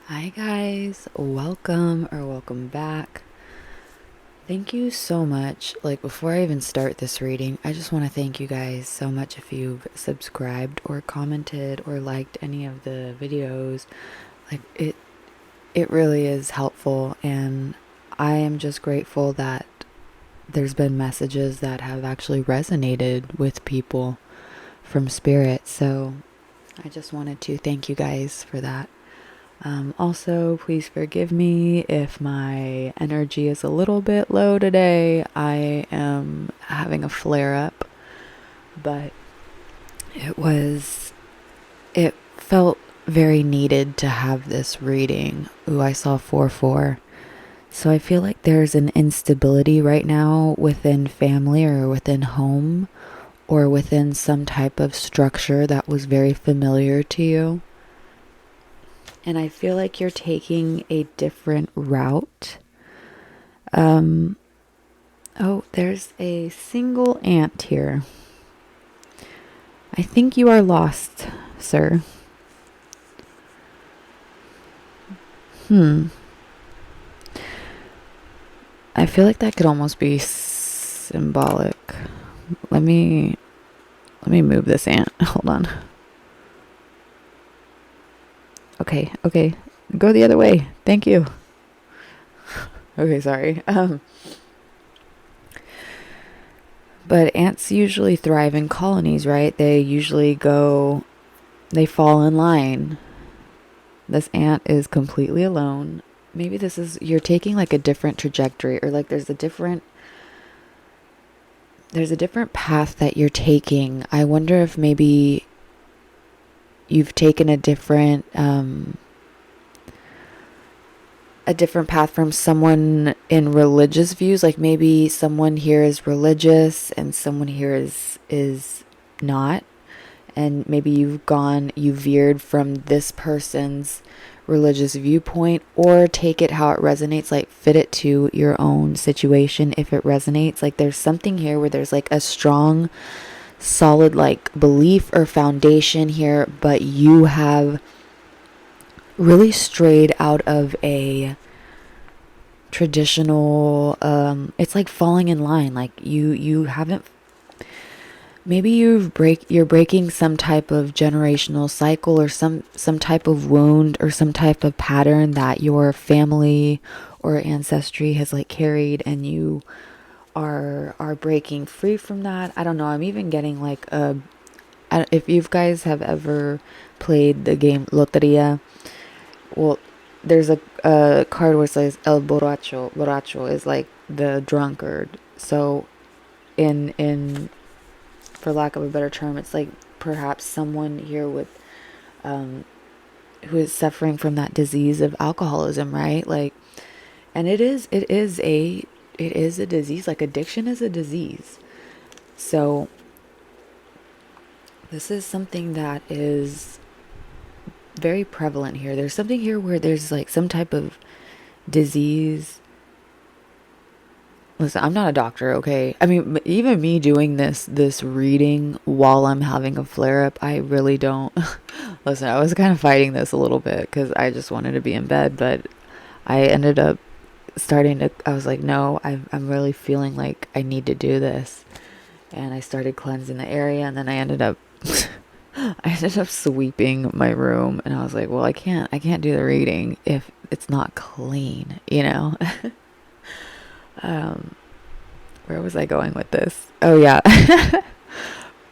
Hi guys, welcome back. Thank you so much. Before I even start this reading, I just want to thank you guys so much if you've subscribed or commented or liked any of the videos. It really is helpful, and I am just grateful that there's been messages that have actually resonated with people from spirit. So, I just wanted to thank you guys for that. Also, please forgive me if my energy is a little bit low today. I am having a flare up, but it felt very needed to have this reading. Ooh, I saw 4-4. So I feel like there's an instability right now within family or within home or within some type of structure that was very familiar to you. And I feel like you're taking a different route. Oh, there's a single ant here. I think you are lost, sir. I feel like that could almost be symbolic. Let me move this ant. Hold on. Okay. Go the other way. Thank you. Okay, sorry. But ants usually thrive in colonies, right? They fall in line. This ant is completely alone. Maybe you're taking like a different trajectory, or like there's a different path that you're taking. I wonder if maybe you've taken a different path from someone in religious views. Like maybe someone here is religious and someone here is not, and maybe you veered from this person's religious viewpoint, or take it how it resonates, like fit it to your own situation if it resonates. Like there's something here where there's like a strong solid like belief or foundation here, but you have really strayed out of a traditional it's like falling in line. Like you haven't, maybe you're breaking some type of generational cycle, or some type of wound, or some type of pattern that your family or ancestry has like carried, and you are breaking free from that. I don't know. I'm even getting like if you guys have ever played the game Loteria, well, there's a card where it says El Borracho. Borracho is like the drunkard. So, in for lack of a better term, it's like perhaps someone here with who is suffering from that disease of alcoholism, right? Like, and it is a disease. Like addiction is a disease. So this is something that is very prevalent here. There's something here where there's like some type of disease. Listen, I'm not a doctor, okay? I mean, even me doing this reading while I'm having a flare up, I really don't. Listen, I was kind of fighting this a little bit because I just wanted to be in bed, but I ended up I was like, no, I'm really feeling like I need to do this. And I started cleansing the area, and then I ended up sweeping my room, and I was like, well, I can't do the reading if it's not clean, you know? Where was I going with this? Oh yeah.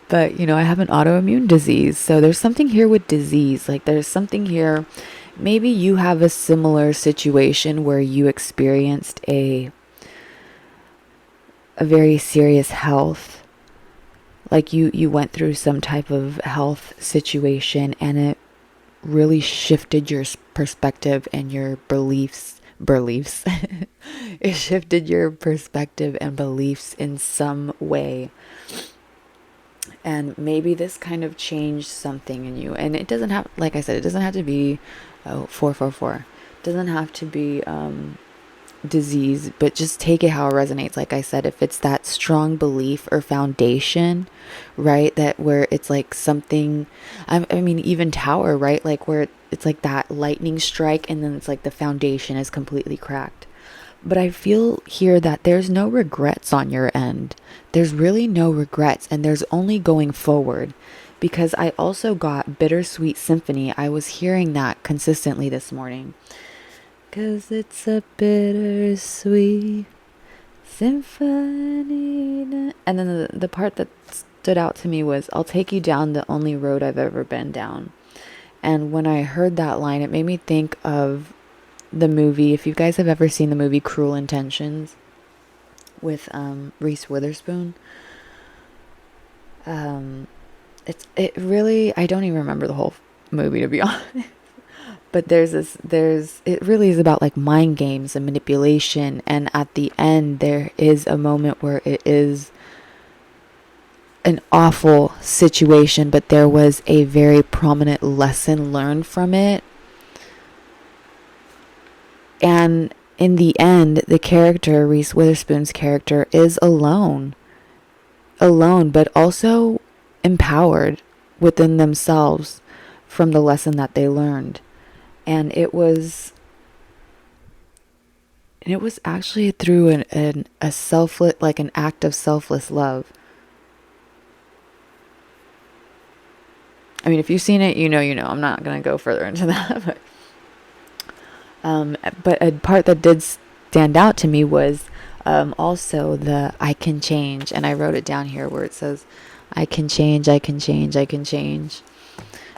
But I have an autoimmune disease, so there's something here with disease. Like there's something here, maybe you have a similar situation where you experienced a very serious health, like you went through some type of health situation, and it really shifted your perspective and your beliefs. It shifted your perspective and beliefs in some way, and maybe this kind of changed something in you. And it doesn't have, like I said, it doesn't have to be 444. It doesn't have to be disease, but just take it how it resonates. Like I said, if it's that strong belief or foundation, right, that where it's like something, I mean, even tower, right, like where it's like that lightning strike and then it's like the foundation is completely cracked. But I feel here that there's no regrets on your end. There's really no regrets, and there's only going forward. Because I also got Bittersweet Symphony. I was hearing that consistently this morning. 'Cause it's a bittersweet symphony. And then the part that stood out to me was, I'll take you down the only road I've ever been down. And when I heard that line, it made me think of the movie. If you guys have ever seen the movie Cruel Intentions with Reese Witherspoon, it really, I don't even remember the whole movie, to be honest. But it really is about like mind games and manipulation. And at the end, there is a moment where it is an awful situation, but there was a very prominent lesson learned from it. And in the end, the character, Reese Witherspoon's character, is alone, but also empowered within themselves from the lesson that they learned. And it was actually through a selfless, like an act of selfless love. I mean, if you've seen it, you know. I'm not going to go further into that. But a part that did stand out to me was also the I can change. And I wrote it down here where it says, I can change, I can change, I can change.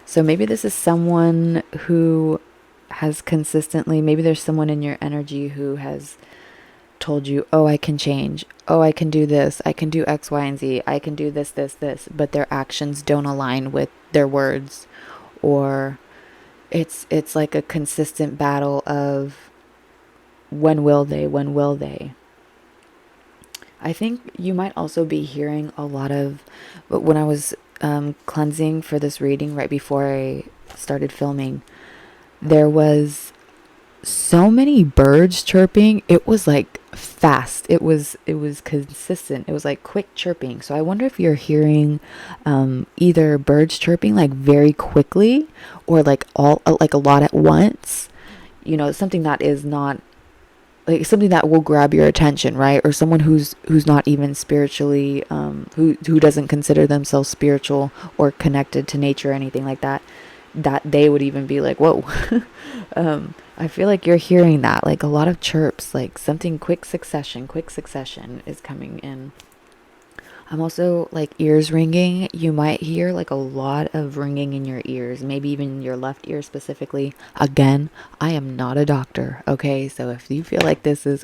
So maybe this is someone who has consistently, maybe there's someone in your energy who has told you, oh, I can change. Oh, I can do this. I can do X, Y, and Z. I can do this, this, this. But their actions don't align with their words. Or it's like a consistent battle of when will they? I think you might also be hearing a lot of, when I was cleansing for this reading right before I started filming, there was so many birds chirping. It was like fast. It was consistent. It was like quick chirping. So I wonder if you're hearing either birds chirping like very quickly or like like a lot at once. Something that is not like something that will grab your attention, right? Or someone who's not even spiritually who doesn't consider themselves spiritual or connected to nature or anything like that, that they would even be like, whoa. I feel like you're hearing that, like a lot of chirps, like something quick succession is coming in. I'm also like ears ringing. You might hear like a lot of ringing in your ears, maybe even your left ear specifically. Again, I am not a doctor, okay? So if you feel like this is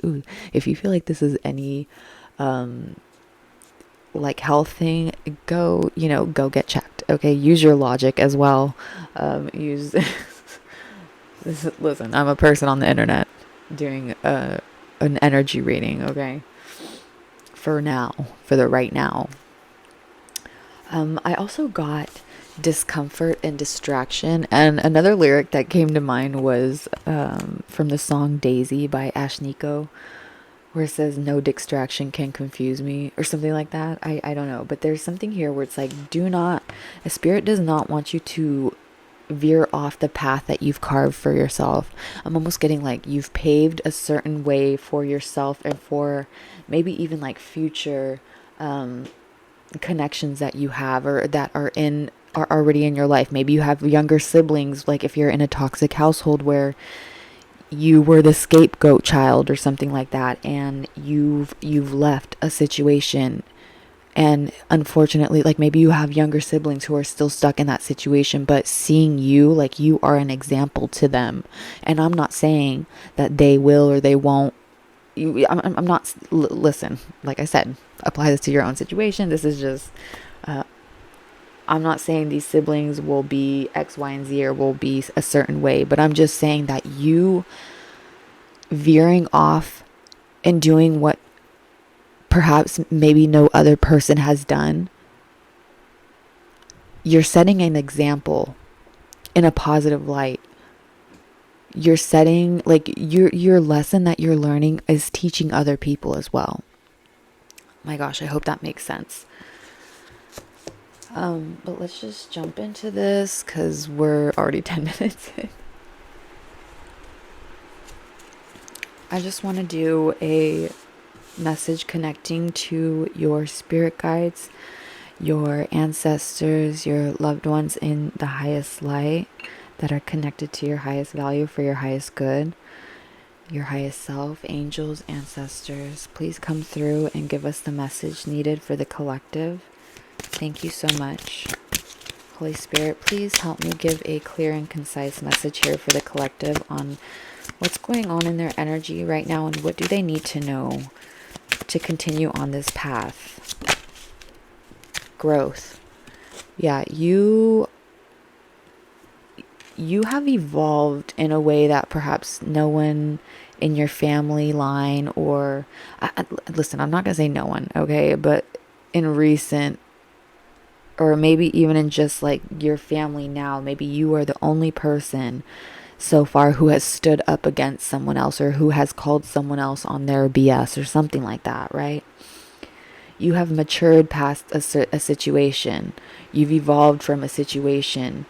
any like health thing, go get checked, okay? Use your logic as well. Listen, I'm a person on the internet doing an energy reading, okay? For the right now. I also got discomfort and distraction, and another lyric that came to mind was from the song Daisy by Ashniko, where it says, no distraction can confuse me, or something like that. I don't know, but there's something here where it's like, a spirit does not want you to veer off the path that you've carved for yourself. I'm almost getting like you've paved a certain way for yourself and for maybe even like future connections that you have or that are already in your life. Maybe you have younger siblings, like if you're in a toxic household where you were the scapegoat child or something like that, and you've left a situation. And unfortunately, like maybe you have younger siblings who are still stuck in that situation, but seeing you, like you are an example to them. And I'm not saying that they will or they won't. I'm not, listen, like I said, apply this to your own situation. This is just, I'm not saying these siblings will be X, Y, and Z or will be a certain way, but I'm just saying that you veering off and doing what perhaps maybe no other person has done, you're setting an example in a positive light you're setting, like, your lesson that you're learning is teaching other people as well. My gosh, I hope that makes sense. But let's just jump into this because we're already 10 minutes in. I just want to do a message connecting to your spirit guides, your ancestors, your loved ones in the highest light that are connected to your highest value for your highest good, your highest self, angels, ancestors. Please come through and give us the message needed for the collective. Thank you so much. Holy Spirit, please help me give a clear and concise message here for the collective on what's going on in their energy right now and what do they need to know to continue on this path. Growth. Yeah, you have evolved in a way that perhaps no one in your family line or listen, I'm not going to say no one, okay, but in recent, or maybe even in just like your family now, maybe you are the only person so far who has stood up against someone else or who has called someone else on their BS or something like that, right? You have matured past a situation. You've evolved from a situation.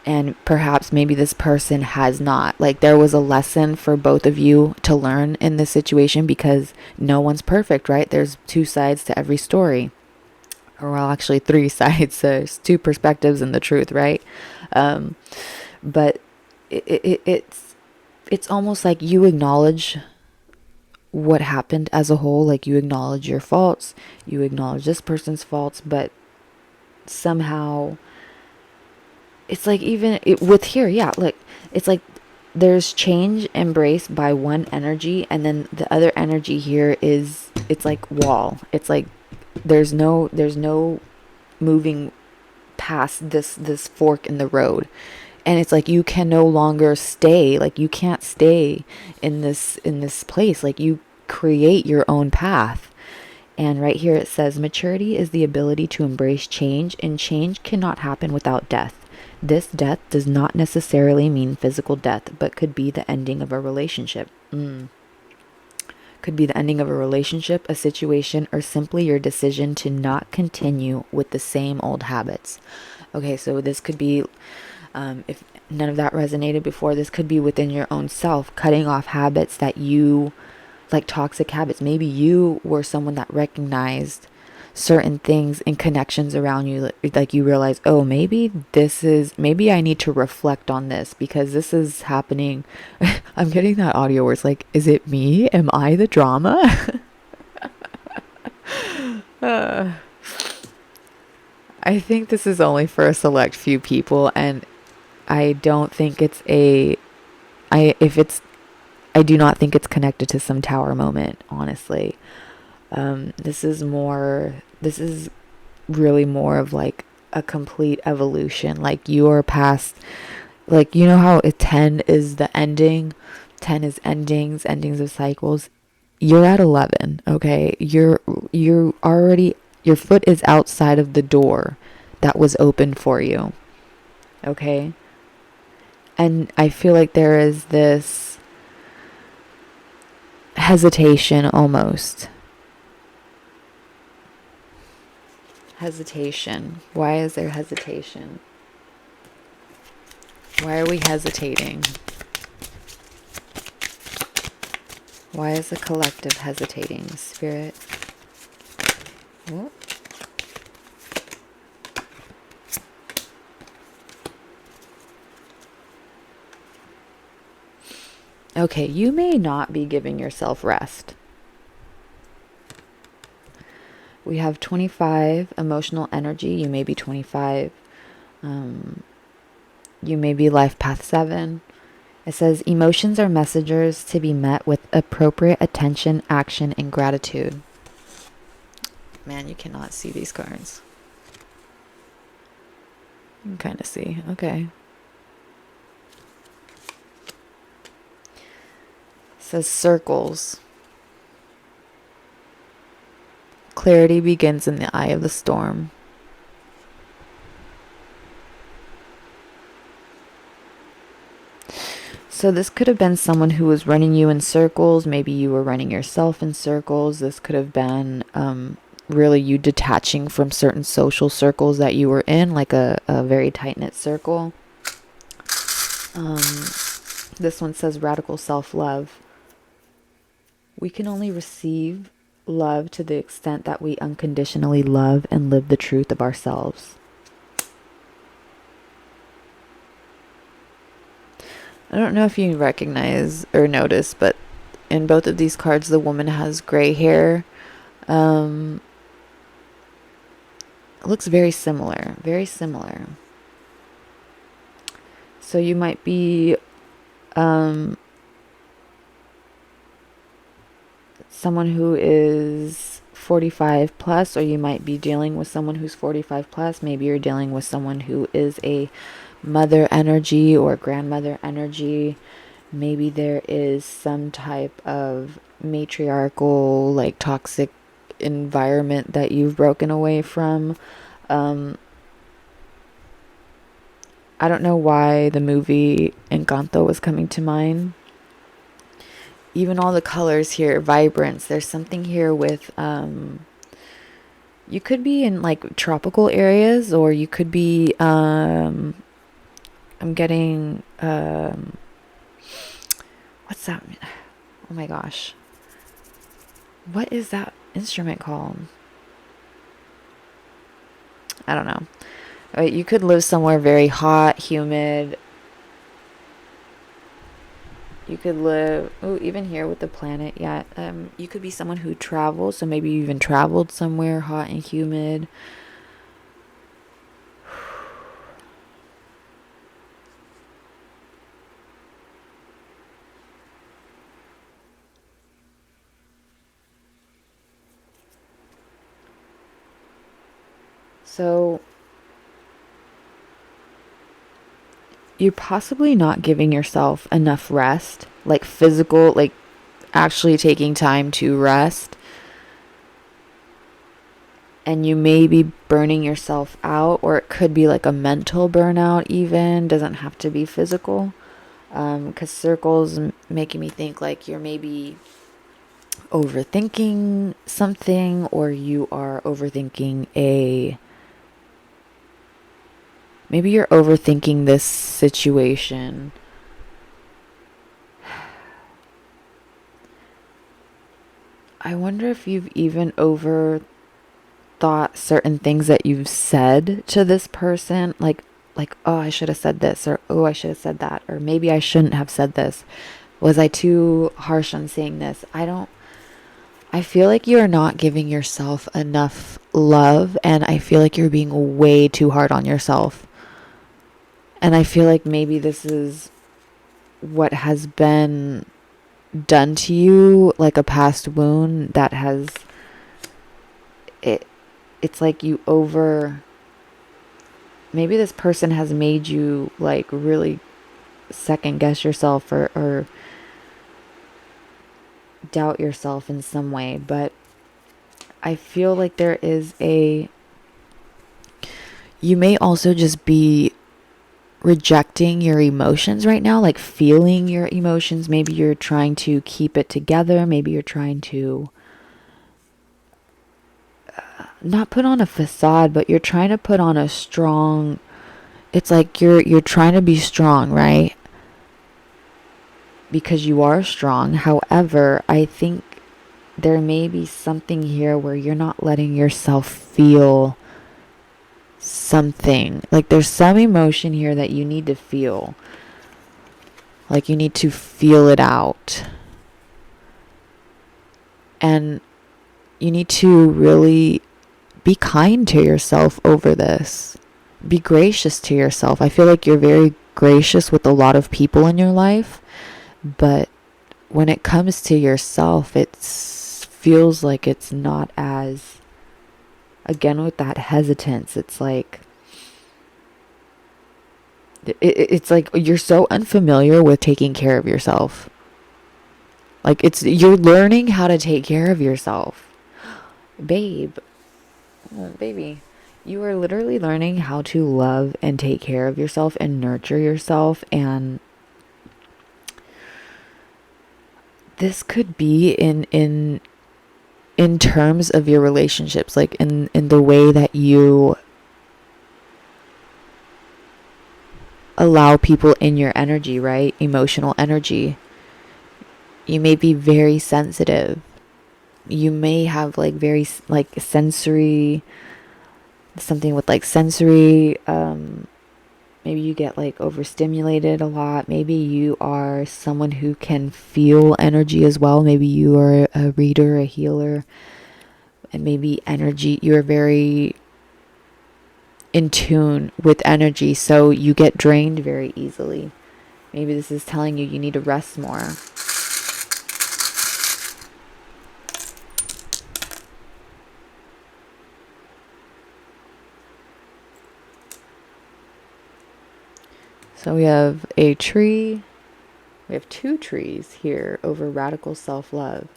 And perhaps maybe this person has not. Like, there was a lesson for both of you to learn in this situation because no one's perfect, right? There's two sides to every story. Or, well, actually 3 sides. There's 2 perspectives and the truth, right? But it's almost like you acknowledge what happened as a whole. Like, you acknowledge your faults. You acknowledge this person's faults. But somehow it's like with here, yeah, look, it's like there's change embraced by one energy, and then the other energy here is, it's like wall. It's like there's no moving past this fork in the road. And it's like you can no longer stay, like you can't stay in this place. Like, you create your own path. And right here it says maturity is the ability to embrace change, and change cannot happen without death. This death does not necessarily mean physical death, but could be the ending of a relationship. Could be the ending of a relationship, a situation, or simply your decision to not continue with the same old habits. Okay, so this could be, if none of that resonated before, this could be within your own self, cutting off habits that you, like toxic habits. Maybe you were someone that recognized certain things and connections around you, like you realize, oh, maybe I need to reflect on this because this is happening. I'm getting that audio where it's like, is it me? Am I the drama? I think this is only for a select few people, and I don't think it's I do not think it's connected to some tower moment, honestly. This is really more of like a complete evolution. Like, you're past, like, you know how 10 is the ending, 10 is endings of cycles. You're at 11, okay? You're already, your foot is outside of the door that was open for you, okay? And I feel like there is this hesitation almost. Hesitation. Why is there hesitation? Why are we hesitating? Why is the collective hesitating? Spirit. Whoop. Okay, you may not be giving yourself rest. We have 25 emotional energy. You may be 25. You may be life path 7. It says emotions are messengers to be met with appropriate attention, action, and gratitude. Man, you cannot see these cards. You can kind of see. Okay. It says circles. Clarity begins in the eye of the storm. So this could have been someone who was running you in circles. Maybe you were running yourself in circles. This could have been really you detaching from certain social circles that you were in, like a very tight-knit circle. This one says radical self-love. We can only receive love to the extent that we unconditionally love and live the truth of ourselves. I don't know if you recognize or notice, but in both of these cards, the woman has gray hair. It looks very similar, very similar. So you might be someone who is 45 plus, or you might be dealing with someone who's 45 plus. Maybe you're dealing with someone who is a mother energy or grandmother energy. Maybe there is some type of matriarchal, like toxic environment that you've broken away from. I don't know why the movie Encanto was coming to mind. Even all the colors here, vibrance. There's something here with, you could be in like tropical areas, or you could be, I'm getting, what's that? Oh my gosh. What is that instrument called? I don't know. You could live somewhere very hot, humid. You could live, even here with the planet, yeah. You could be someone who travels, so maybe you even traveled somewhere hot and humid. So you're possibly not giving yourself enough rest, like physical, like actually taking time to rest. And you may be burning yourself out, or it could be like a mental burnout even. Doesn't have to be physical. Because circles making me think like you're maybe overthinking something, or you are overthinking maybe you're overthinking this situation. I wonder if you've even overthought certain things that you've said to this person, like, oh, I should have said this, or oh, I should have said that, or maybe I shouldn't have said this. Was I too harsh on saying this? I feel like you're not giving yourself enough love, and I feel like you're being way too hard on yourself. And I feel like maybe this is what has been done to you, like a past wound that has it's like you maybe this person has made you like really second guess yourself, or doubt yourself in some way. But I feel like there is you may also just be rejecting your emotions right now, like feeling your emotions. Maybe you're trying to keep it together. Maybe you're trying to not put on a facade, but you're trying to put on a strong, it's like you're trying to be strong, right? Because you are strong. However, I think there may be something here where you're not letting yourself feel something. Like there's some emotion here that you need to feel. Like you need to feel it out. And you need to really be kind to yourself over this. Be gracious to yourself. I feel like you're very gracious with a lot of people in your life, but when it comes to yourself, it feels like it's not as, again, with that hesitance, it's like it's like you're so unfamiliar with taking care of yourself. Like you're learning how to take care of yourself. Babe, oh, baby, you are literally learning how to love and take care of yourself and nurture yourself. And this could be in terms of your relationships, like in the way that you allow people in your energy, right? Emotional energy. You may be very sensitive. You may have like very like sensory, something with like sensory, maybe you get like overstimulated a lot. Maybe you are someone who can feel energy as well. Maybe you are a reader, a healer, and maybe energy, you're very in tune with energy, so you get drained very easily. Maybe this is telling you need to rest more. So we have a tree. We have two trees here over radical self-love.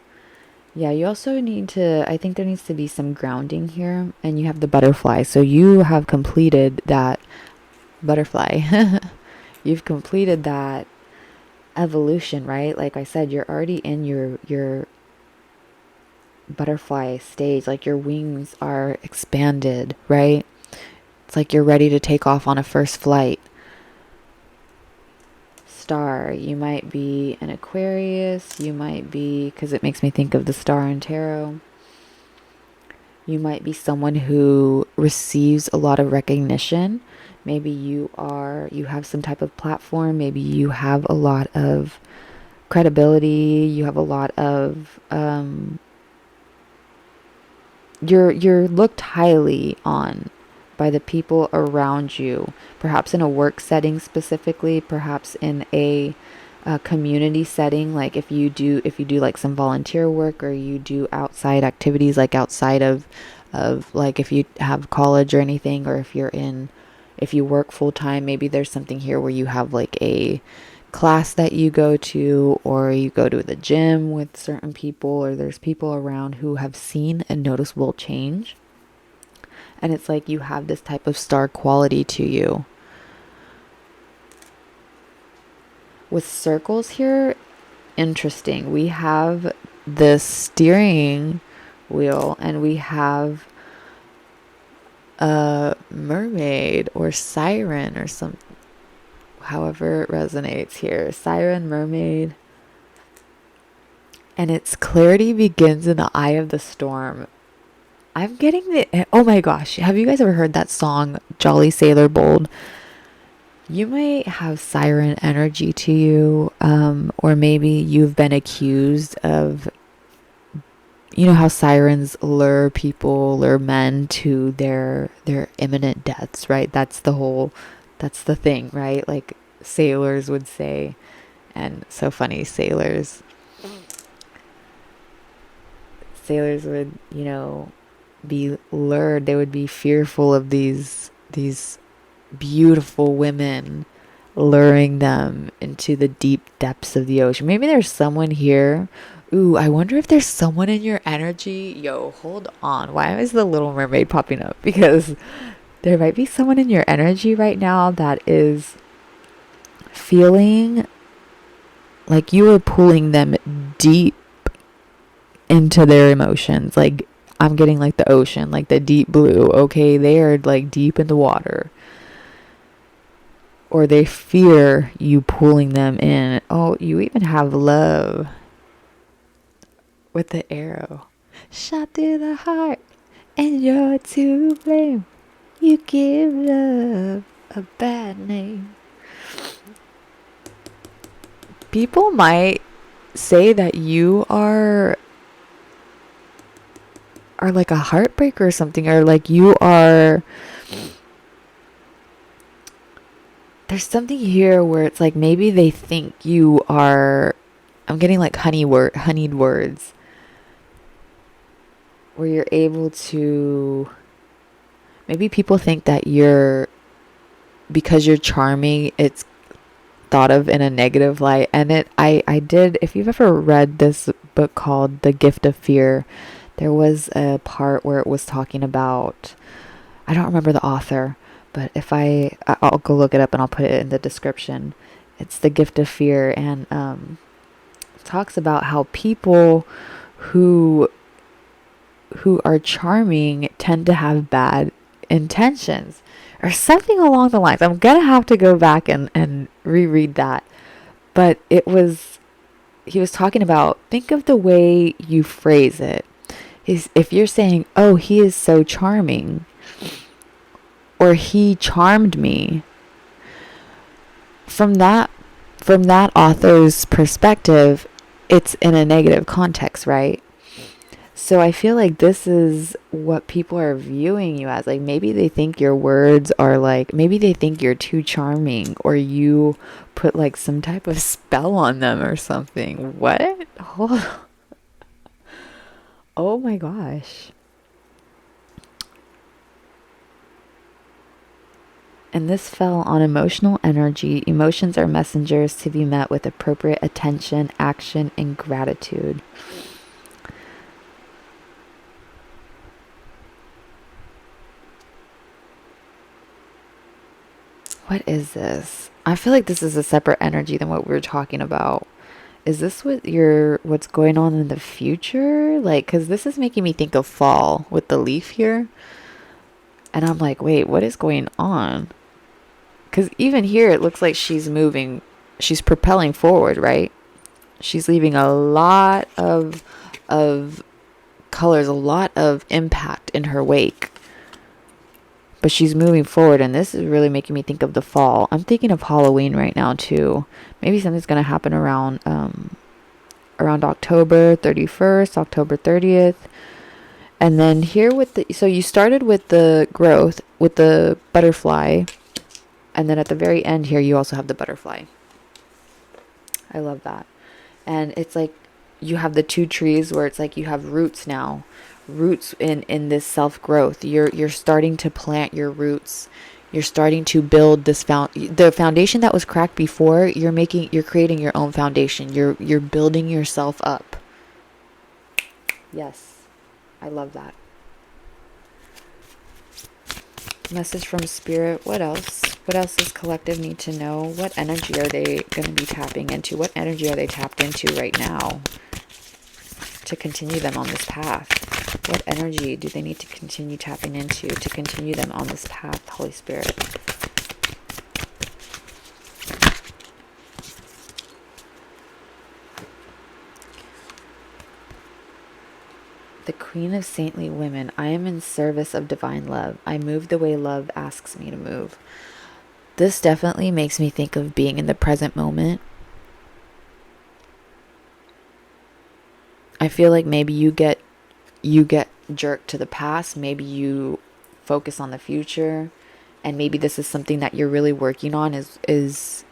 Yeah, you also need to, I think there needs to be some grounding here. And you have the butterfly. So you have completed that butterfly. You've completed that evolution, right? Like I said, you're already in your butterfly stage. Like your wings are expanded, right? It's like you're ready to take off on a first flight. Star, you might be an Aquarius, you might be, because it makes me think of the star in tarot, you might be someone who receives a lot of recognition. Maybe you have some type of platform, maybe you have a lot of credibility, you have a lot of you're looked highly on by the people around you, perhaps in a work setting specifically, perhaps in a community setting, like if you do like some volunteer work, or you do outside activities, like outside of like if you have college or anything, or if you work full time, maybe there's something here where you have like a class that you go to, or you go to the gym with certain people, or there's people around who have seen a noticeable change. And it's like you have this type of star quality to you. With circles here, interesting. We have the steering wheel, and we have a mermaid or siren or some, however it resonates here. Siren, mermaid. And its clarity begins in the eye of the storm. I'm getting the, oh my gosh, have you guys ever heard that song, Jolly Sailor Bold? You might have siren energy to you, or maybe you've been accused of, you know how sirens lure men to their imminent deaths, right? That's the thing, right? Like sailors would say, and so funny, sailors would, be lured. They would be fearful of these beautiful women luring them into the deep depths of the ocean. Maybe there's someone here. Ooh, I wonder if there's someone in your energy. Yo, hold on. Why is the Little Mermaid popping up? Because there might be someone in your energy right now that is feeling like you are pulling them deep into their emotions. Like, I'm getting like the ocean, like the deep blue. Okay, they are like deep in the water. Or they fear you pulling them in. Oh, you even have love with the arrow. Shot through the heart, and you're to blame. You give love a bad name. People might say that you are like a heartbreaker or something, or like you are, there's something here where it's like maybe they think you are, I'm getting like honeyed words, where you're able to, maybe people think that because you're charming, it's thought of in a negative light. And I did, if you've ever read this book called The Gift of Fear, there was a part where it was talking about, I don't remember the author, but I'll go look it up and I'll put it in the description. It's The Gift of Fear, and talks about how people who are charming tend to have bad intentions or something along the lines. I'm gonna have to go back and reread that. But he was talking about, think of the way you phrase it. If you're saying, oh, he is so charming, or he charmed me, from that author's perspective, it's in a negative context, right? So I feel like this is what people are viewing you as. Like, maybe they think your words are like, maybe they think you're too charming, or you put like some type of spell on them or something. What? Hold on. Oh my gosh. And this fell on emotional energy. Emotions are messengers to be met with appropriate attention, action, and gratitude. What is this? I feel like this is a separate energy than what we were talking about. Is this what's going on in the future? Like, because this is making me think of fall with the leaf here. And I'm like, wait, what is going on? Because even here, it looks like she's moving. She's propelling forward, right? She's leaving a lot of colors, a lot of impact in her wake. But she's moving forward, and this is really making me think of the fall. I'm thinking of Halloween right now, too. Maybe something's going to happen around October 31st, October 30th. And then here so you started with the growth, with the butterfly. And then at the very end here, you also have the butterfly. I love that. And it's like you have the two trees where it's like you have roots now. Roots in this self-growth. You're starting to plant your roots. You're starting to build this the foundation that was cracked before. You're creating your own foundation. You're building yourself up. Yes. I love that. Message from Spirit. What else? What else does collective need to know? What energy are they going to be tapping into? What energy are they tapped into right now to continue them on this path? What energy do they need to continue tapping into to continue them on this path, Holy Spirit? The Queen of Saintly Women. I am in service of divine love. I move the way love asks me to move. This definitely makes me think of being in the present moment. I feel like maybe you get jerked to the past. Maybe you focus on the future. And maybe this is something that you're really working on is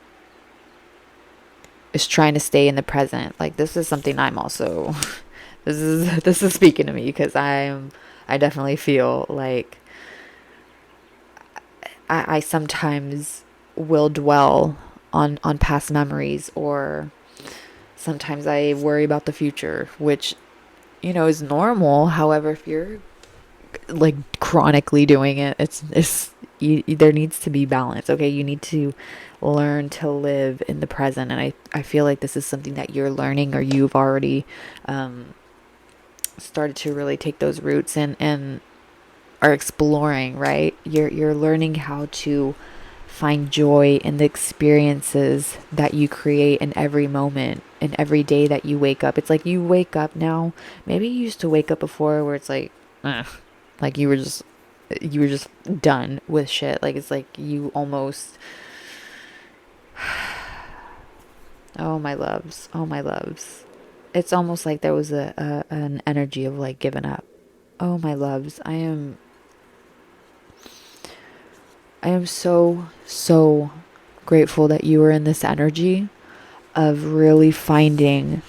trying to stay in the present. Like, this is something I'm also... This is speaking to me, because I definitely feel like I sometimes will dwell on past memories, or sometimes I worry about the future, which, is normal. However, if you're like chronically doing it, there needs to be balance. Okay, you need to learn to live in the present, and I feel like this is something that you're learning, or you've already started to really take those roots and are exploring, right? You're learning how to find joy in the experiences that you create in every moment, in every day that you wake up. It's like you wake up now. Maybe you used to wake up before where it's like, like you were just done with shit. Like, it's like you almost... Oh my loves, it's almost like there was an energy of like giving up. Oh my loves, I am so grateful that you are in this energy of really finding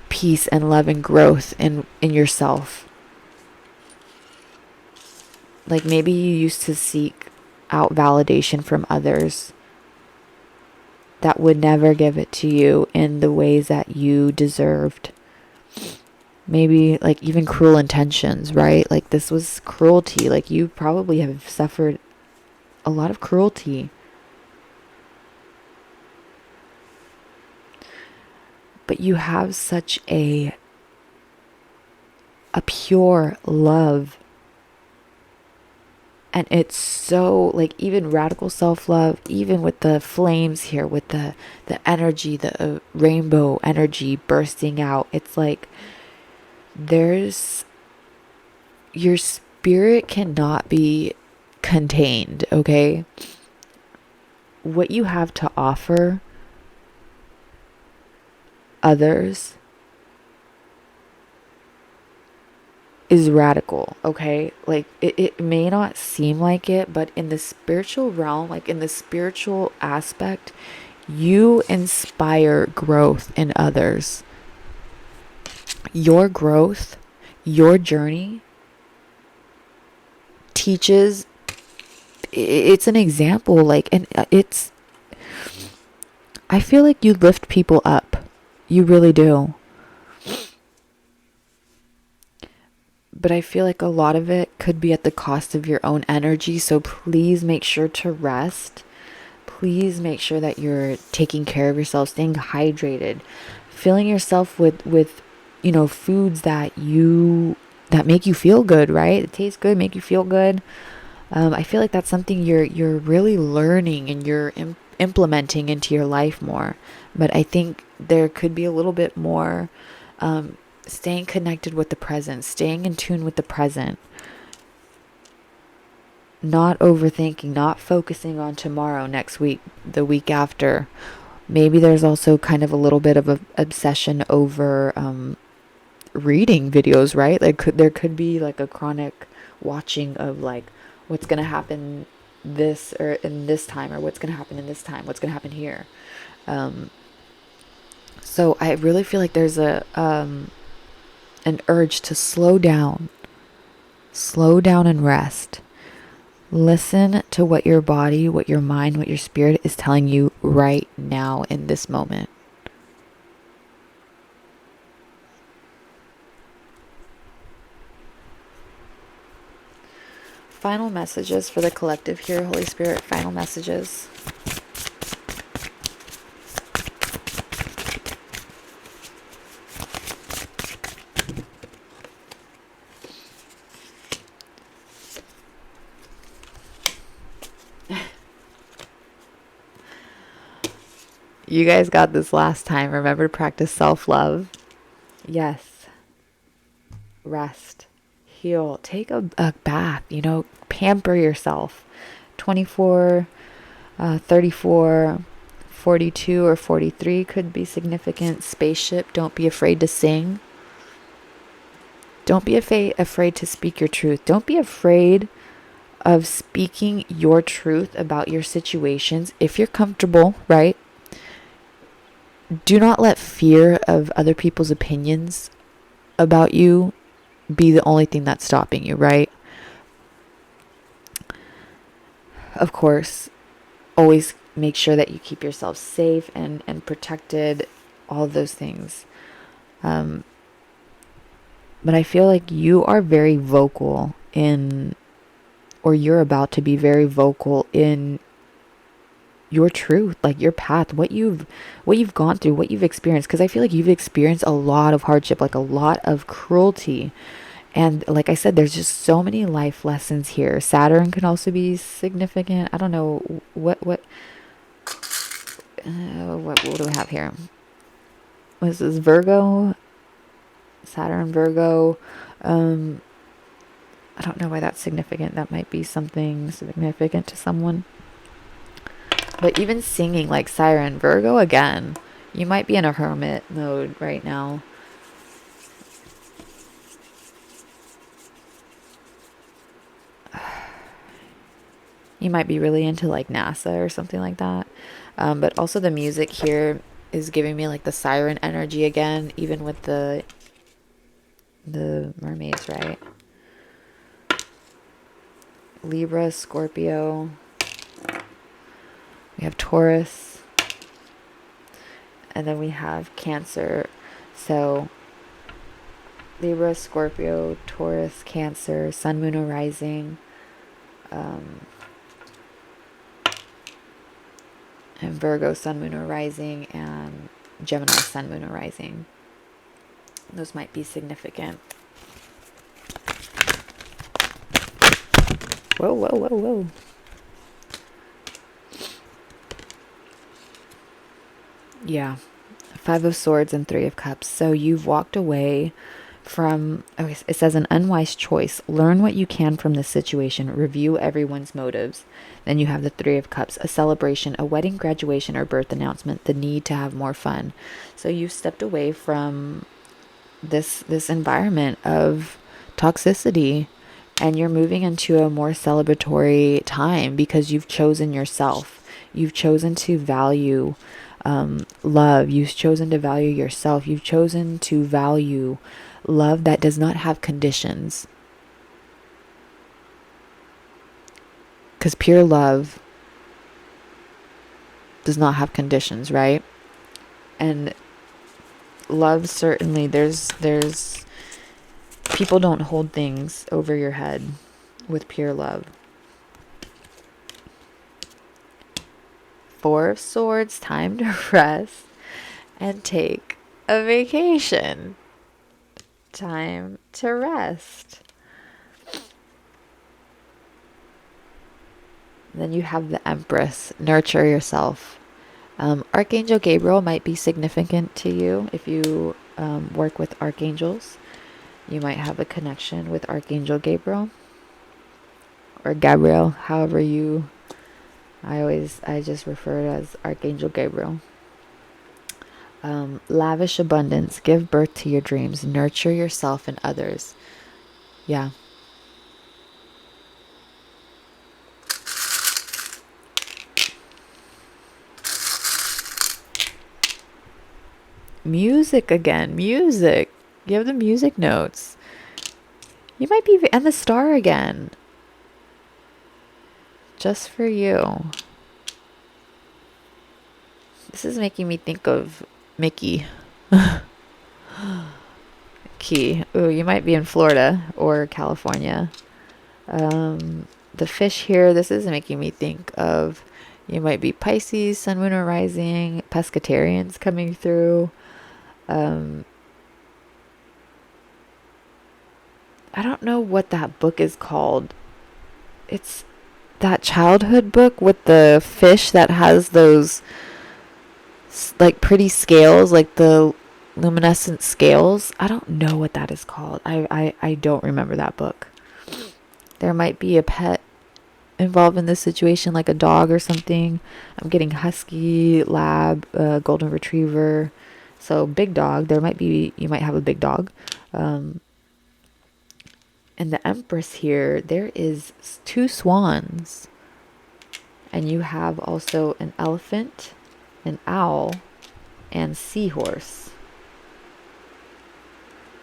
peace and love and growth in yourself. Like, maybe you used to seek out validation from others that would never give it to you in the ways that you deserved. Maybe like even cruel intentions, right? Like, this was cruelty. Like, you probably have suffered a lot of cruelty. but you have such a pure love. And it's so, like, even radical self-love, even with the flames here, with the energy, the rainbow energy bursting out, it's like there's, your spirit cannot be contained, okay? What you have to offer others is radical, okay? Like, it may not seem like it, but in the spiritual realm, like in the spiritual aspect, you inspire growth in others. Your growth, your journey teaches, it's an example, like, and it's, I feel like you lift people up. You really do. But I feel like a lot of it could be at the cost of your own energy. So please make sure to rest. Please make sure that you're taking care of yourself, staying hydrated, filling yourself with foods that make you feel good, right? It tastes good, make you feel good. I feel like that's something you're really learning and you're implementing into your life more. But I think there could be a little bit more staying connected with the present, staying in tune with the present, not overthinking, not focusing on tomorrow, next week, the week after. Maybe there's also kind of a little bit of an obsession over reading videos, right? Like there could be like a chronic watching of like what's going to happen this or in this time, or what's going to happen in this time, what's going to happen here. So I really feel like there's an urge to slow down and rest. Listen to what your body, what your mind, what your spirit is telling you right now in this moment. Final messages for the collective here, Holy Spirit, final messages. You guys got this last time. Remember to practice self-love. Yes. Rest. Heal. Take a bath. Pamper yourself. 24, 34, 42, or 43 could be significant. Spaceship. Don't be afraid to sing. Don't be afraid to speak your truth. Don't be afraid of speaking your truth about your situations if you're comfortable, right? Do not let fear of other people's opinions about you be the only thing that's stopping you, right? Of course, always make sure that you keep yourself safe and protected, all of those things. But I feel like you are very vocal or you're about to be very vocal in your truth, like your path, what you've gone through, what you've experienced. Because I feel like you've experienced a lot of hardship, like a lot of cruelty. And like I said, there's just so many life lessons here. Saturn can also be significant. I don't know what do we have here? This is Virgo, Saturn, Virgo. I don't know why that's significant. That might be something significant to someone. But even singing like Siren, Virgo again, you might be in a hermit mode right now. You might be really into like NASA or something like that. But also the music here is giving me like the siren energy again, even with the mermaids, right? Libra, Scorpio. We have Taurus. And then we have Cancer. So Libra, Scorpio, Taurus, Cancer, Sun, Moon, or Rising. And Virgo, Sun, Moon, or Rising. And Gemini, Sun, Moon, or Rising. Those might be significant. Whoa, whoa, whoa, whoa. Yeah. Five of Swords and Three of Cups. So you've walked away from, okay, it says an unwise choice. Learn what you can from this situation. Review everyone's motives. Then you have the Three of Cups, a celebration, a wedding, graduation, or birth announcement, the need to have more fun. So you stepped away from this environment of toxicity, and you're moving into a more celebratory time because you've chosen yourself. You've chosen to value love. You've chosen to value yourself. You've chosen to value love that does not have conditions. Because pure love does not have conditions, right? And love, certainly, there's people don't hold things over your head with pure love. Four of Swords, time to rest and take a vacation. Time to rest. Then you have the Empress, nurture yourself. Archangel Gabriel might be significant to you if you work with archangels. You might have a connection with Archangel Gabriel or Gabriel, however you. I just refer to it as Archangel Gabriel. Lavish abundance, give birth to your dreams, nurture yourself and others. Yeah. Music again, music. You have the music notes. You might be, and the star again. Just for you. This is making me think of Mickey. Key. Ooh, you might be in Florida or California. The fish here, this is making me think of, you might be Pisces, Sun, Moon, or Rising, pescatarians coming through. I don't know what that book is called. It's that childhood book with the fish that has those like pretty scales, like the luminescent scales. I don't know what that is called. I don't remember that book. There might be a pet involved in this situation, like a dog or something. I'm getting husky, lab, golden retriever. So big dog. You might have a big dog. And the Empress here, there is two swans. And you have also an elephant, an owl, and seahorse.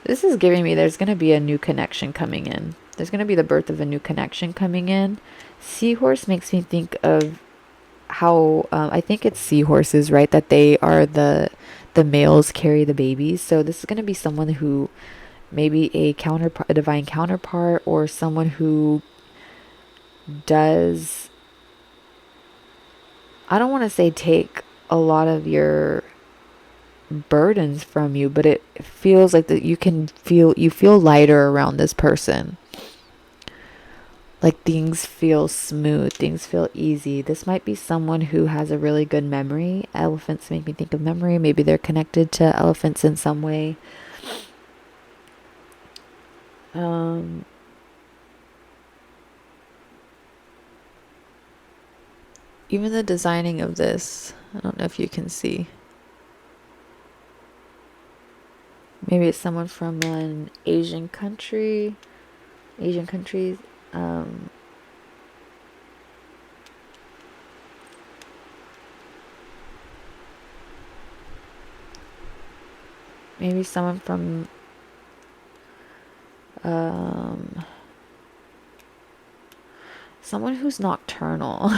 This is giving me there's going to be a new connection coming in. There's going to be the birth of a new connection coming in. Seahorse makes me think of how, I think it's seahorses, right? That they are the males carry the babies. So this is going to be someone who maybe a divine counterpart, or someone who does, I don't want to say take a lot of your burdens from you, but it feels like that you feel lighter around this person. Like things feel smooth, things feel easy. This might be someone who has a really good memory. Elephants make me think of memory. Maybe they're connected to elephants in some way. Even the designing of this, I don't know if you can see. Maybe it's someone from an Asian countries. Maybe someone from someone who's nocturnal.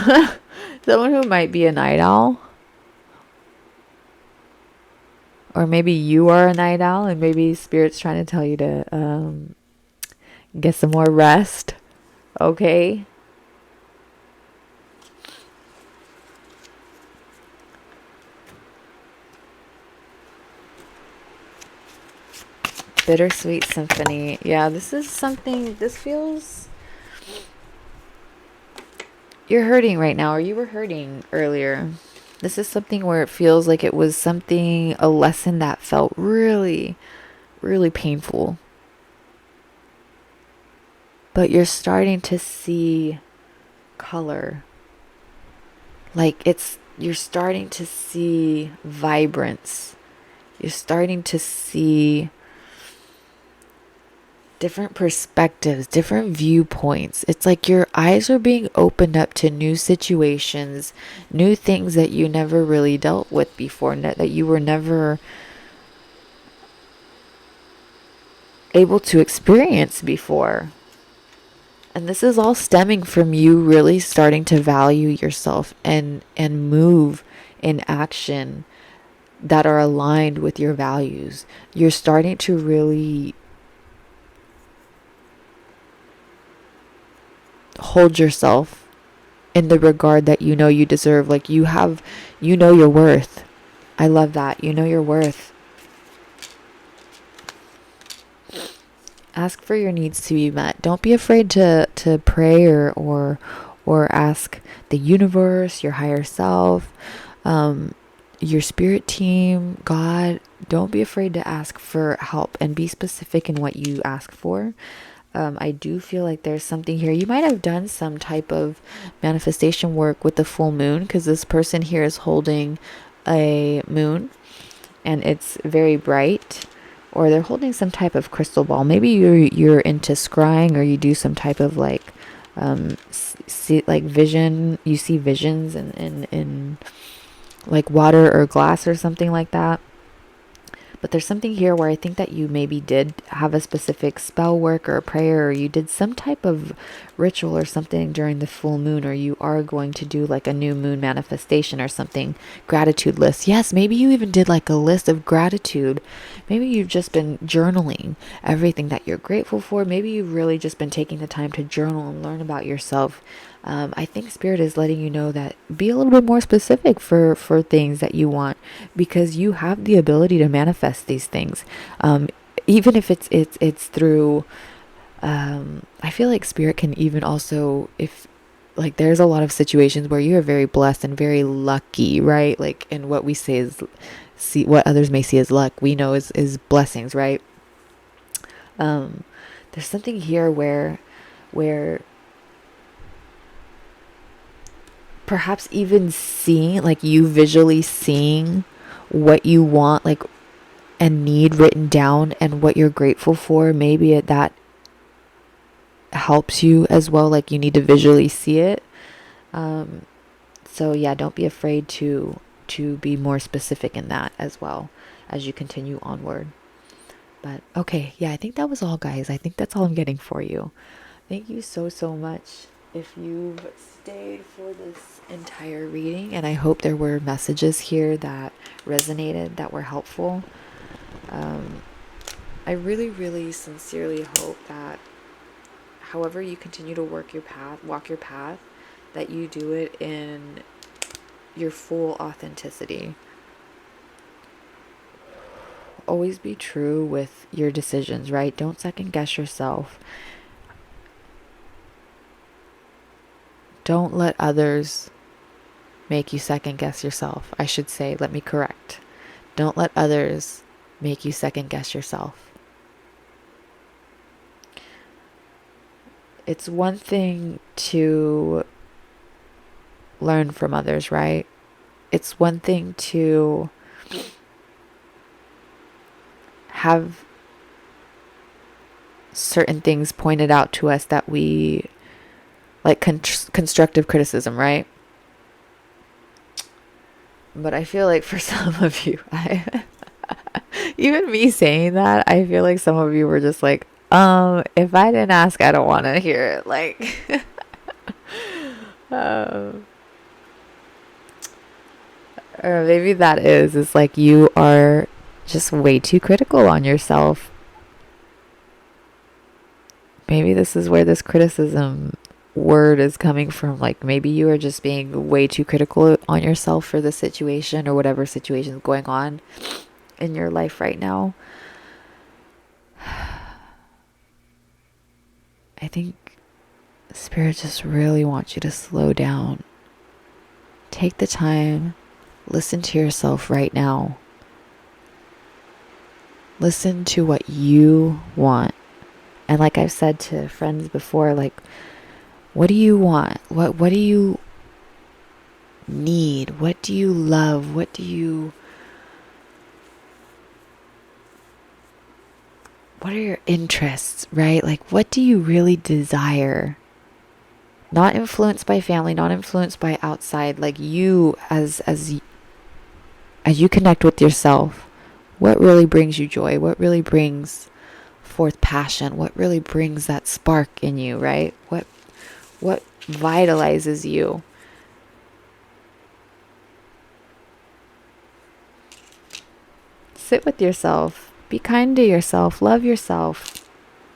Someone who might be a night owl. Or maybe you are a night owl and maybe Spirit's trying to tell you to get some more rest. Okay? Bittersweet Symphony. Yeah, this is something, this feels, you're hurting right now, or you were hurting earlier. This is something where it feels like it was something, a lesson that felt really, really painful. But you're starting to see color. Like you're starting to see vibrance. You're starting to see different perspectives, different viewpoints. It's like your eyes are being opened up to new situations, new things that you never really dealt with before, that you were never able to experience before. And this is all stemming from you really starting to value yourself and move in action that are aligned with your values. You're starting to really hold yourself in the regard that you know you deserve. Like you know your worth. I love that. You know your worth. Ask for your needs to be met. Don't be afraid to pray or ask the universe, your higher self, your spirit team, God. Don't be afraid to ask for help and be specific in what you ask for. I do feel like there's something here. You might have done some type of manifestation work with the full moon, because this person here is holding a moon and it's very bright, or they're holding some type of crystal ball. Maybe you're into scrying, or you do some type of like vision. You see visions in like water or glass or something like that. But there's something here where I think that you maybe did have a specific spell work or a prayer, or you did some type of ritual or something during the full moon, or you are going to do like a new moon manifestation or something. Gratitude list. Yes, maybe you even did like a list of gratitude. Maybe you've just been journaling everything that you're grateful for. Maybe you've really just been taking the time to journal and learn about yourself. I think Spirit is letting you know that be a little bit more specific for things that you want, because you have the ability to manifest these things. Even if it's through, I feel like Spirit can even also, if like there's a lot of situations where you are very blessed and very lucky, right? Like, and what we say is, see what others may see as luck, we know is blessings, right? There's something here where perhaps even seeing, like you visually seeing what you want, like, and need written down, and what you're grateful for, maybe that helps you as well. Like you need to visually see it. So yeah, don't be afraid to be more specific in that as well as you continue onward. But okay, yeah, I think that was all, guys. I think that's all I'm getting for you. Thank you so much if you've stayed for this entire reading, and I hope there were messages here that resonated, that were helpful. I really sincerely hope that however you continue to walk your path, that you do it in your full authenticity. Always be true with your decisions, right? Don't second guess yourself. Don't let others make you second guess yourself. I should say, let me correct. Don't let others make you second guess yourself. It's one thing to learn from others, right? It's one thing to have certain things pointed out to us that we like, constructive criticism, right? But I feel like for some of you, even me saying that, I feel like some of you were just like, if I didn't ask, I don't want to hear it. Like, or maybe it's like you are just way too critical on yourself. Maybe this is where this criticism word is coming from. Like maybe you are just being way too critical on yourself for the situation, or whatever situation is going on in your life right now. I think Spirit just really wants you to slow down. Take the time, listen to yourself right now. Listen to what you want. And like I've said to friends before, like, what do you want? What do you need? What do you love? What are your interests, right? Like, what do you really desire? Not influenced by family, not influenced by outside, like you as you connect with yourself. What really brings you joy? What really brings forth passion? What really brings that spark in you, right? What vitalizes you? Sit with yourself. Be kind to yourself. Love yourself.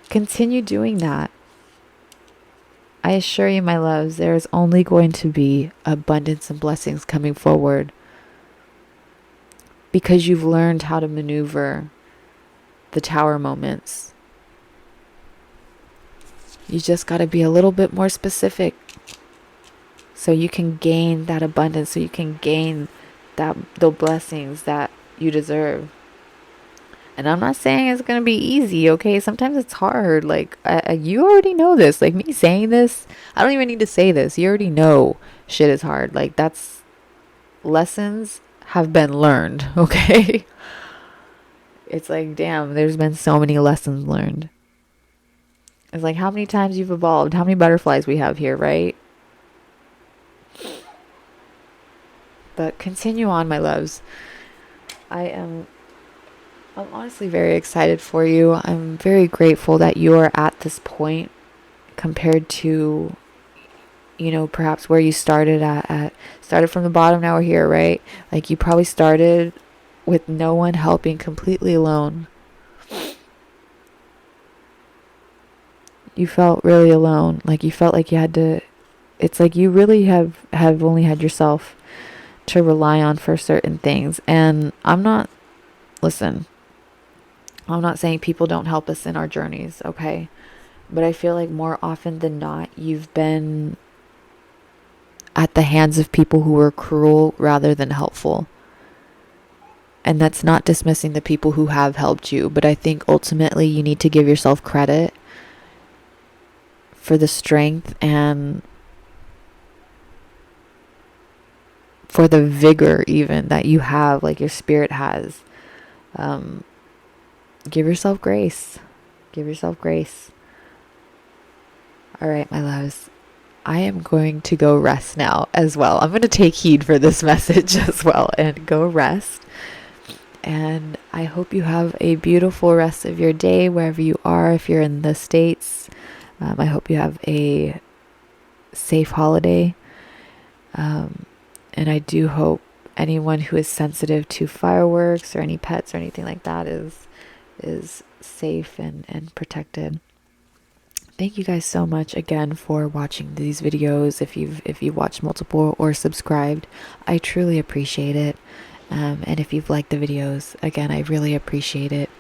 Continue doing that. I assure you, my loves, there is only going to be abundance and blessings coming forward because you've learned how to maneuver the tower moments. You just got to be a little bit more specific so you can gain that abundance, so you can gain the blessings that you deserve. And I'm not saying it's going to be easy, okay? Sometimes it's hard. Like, you already know this. Like, me saying this, I don't even need to say this. You already know shit is hard. Like, that's lessons have been learned, okay? It's like, damn, there's been so many lessons learned. It's like how many times you've evolved, how many butterflies we have here, right? But continue on, my loves. I'm honestly very excited for you. I'm very grateful that you are at this point compared to, perhaps where you started started from the bottom, now we're here, right? Like, you probably started with no one helping, completely alone. You felt really alone. Like, you felt like you had to, it's like you really have only had yourself to rely on for certain things. And I'm not saying people don't help us in our journeys, okay? But I feel like more often than not, you've been at the hands of people who were cruel rather than helpful. And that's not dismissing the people who have helped you, but I think ultimately you need to give yourself credit for the strength and for the vigor even that you have, like your spirit has. Give yourself grace. Give yourself grace. All right, my loves. I am going to go rest now as well. I'm going to take heed for this message as well and go rest. And I hope you have a beautiful rest of your day wherever you are. If you're in the States, I hope you have a safe holiday. And I do hope anyone who is sensitive to fireworks or any pets or anything like that is safe and protected. Thank you guys so much again for watching these videos. If you've watched multiple or subscribed, I truly appreciate it. And if you've liked the videos, again, I really appreciate it.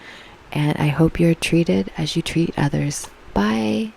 And I hope you're treated as you treat others. Bye.